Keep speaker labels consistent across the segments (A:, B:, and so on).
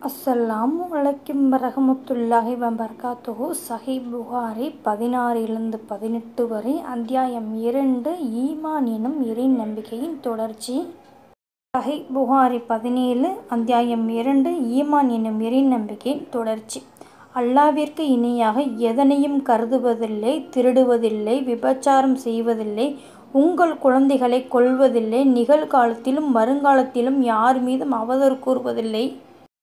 A: அஸ்ஸலாமு அலைக்கும் வரஹ்மத்துல்லாஹி வபரகாத்துஹு. சஹீஹ் புகாரி 16 வரை அத்தியாயம் 2 ஈமான் எனும் இறை நம்பிக்கையின் தொடர்ச்சி. சஹீஹ் புகாரி 17 அத்தியாயம் 2 ஈமான் எனும் இறை நம்பிக்கையின் தொடர்ச்சி. அல்லாஹ்விற்கு இணையாக எதனையும் கருதுவதில்லை, திருடுவதில்லை, விபச்சாரம் செய்வதில்லை, உங்கள் குழந்தைகளை கொல்வதில்லை, நிகழ்காலத்திலும் வருங்காலத்திலும் யார் மீதும் அவதூறு கூறுவதில்லை,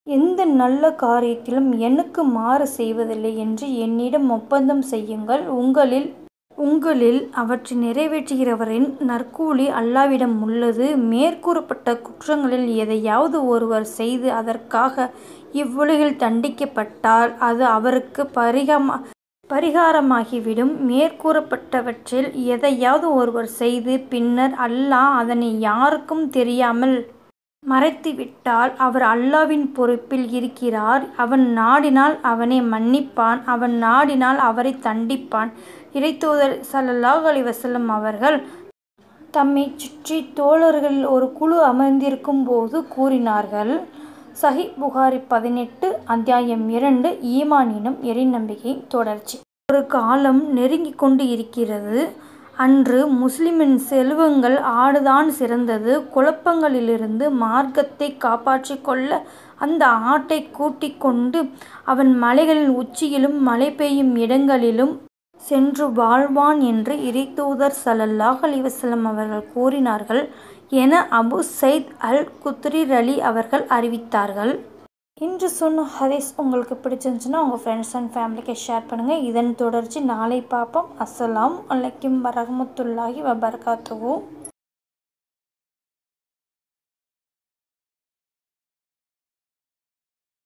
A: எந்த நல்ல காரியத்திலும் எனக்கு மாறு செய்வதில்லை என்று என்னிடம் ஒப்பந்தம் செய்யுங்கள். உங்களில் அவற்றை நிறைவேற்றுகிறவரின் நற்கூலி அல்லாஹ்விடம் உள்ளது. மேற்கூறப்பட்ட குற்றங்களில் எதையாவது ஒருவர் செய்து அதற்காக இவ்வுலகில் தண்டிக்கப்பட்டால் அது அவருக்கு பரிகாரமாகிவிடும். மேற்கூறப்பட்டவற்றில் எதையாவது ஒருவர் செய்து பின்னர் அல்லாஹ் அதனை யாருக்கும் தெரியாமல் மறைத்துவிட்டால் அவர் அல்லாஹ்வின் பொறுப்பில் இருக்கிறார். அவன் நாடினால் அவனை மன்னிப்பான், அவன் நாடினால் அவரை தண்டிப்பான். இறைத்தூதர் ஸல்லல்லாஹு அலைஹி வஸல்லம் அவர்கள் தம்மைச் சுற்றி தோழர்களில் ஒரு குழு அமர்ந்திருக்கும் போது கூறினார்கள். சஹீஹ் புகாரி 18 அத்தியாயம் 2 ஈமான் எனும் இறை நம்பிக்கையின் தொடர்ச்சி. ஒரு காலம் நெருங்கிக் கொண்டு இருக்கிறது. அன்று முஸ்லிமின் செல்வங்கள் ஆடுதான் சிறந்தது. குழப்பங்களிலிருந்து மார்க்கத்தை காப்பாற்றிக் கொள்ள அந்த ஆட்டை கூட்டிக் கொண்டு அவன் மலைகளின் உச்சியிலும் மழை பெய்யும் இடங்களிலும் சென்று வாழ்வான் என்று இறைத்தூதர் ஸல்லல்லாஹு அலைஹி வஸல்லம் அவர்கள் கூறினார்கள் என அபு சயீத் அல் குத்ரி ரலி அவர்கள் அறிவித்தார்கள். இன்று சொன்ன ஹதீஸ் உங்களுக்கு பிடிச்சிருந்துச்சுன்னா உங்கள் ஃப்ரெண்ட்ஸ் அண்ட் ஃபேமிலிக்கு ஷேர் பண்ணுங்கள். இதன் தொடர்ச்சி நாளை பார்ப்போம். அஸ்ஸலாமு அலைக்கும் வரஹ்மத்துல்லாஹி வபரகாத்துஹு.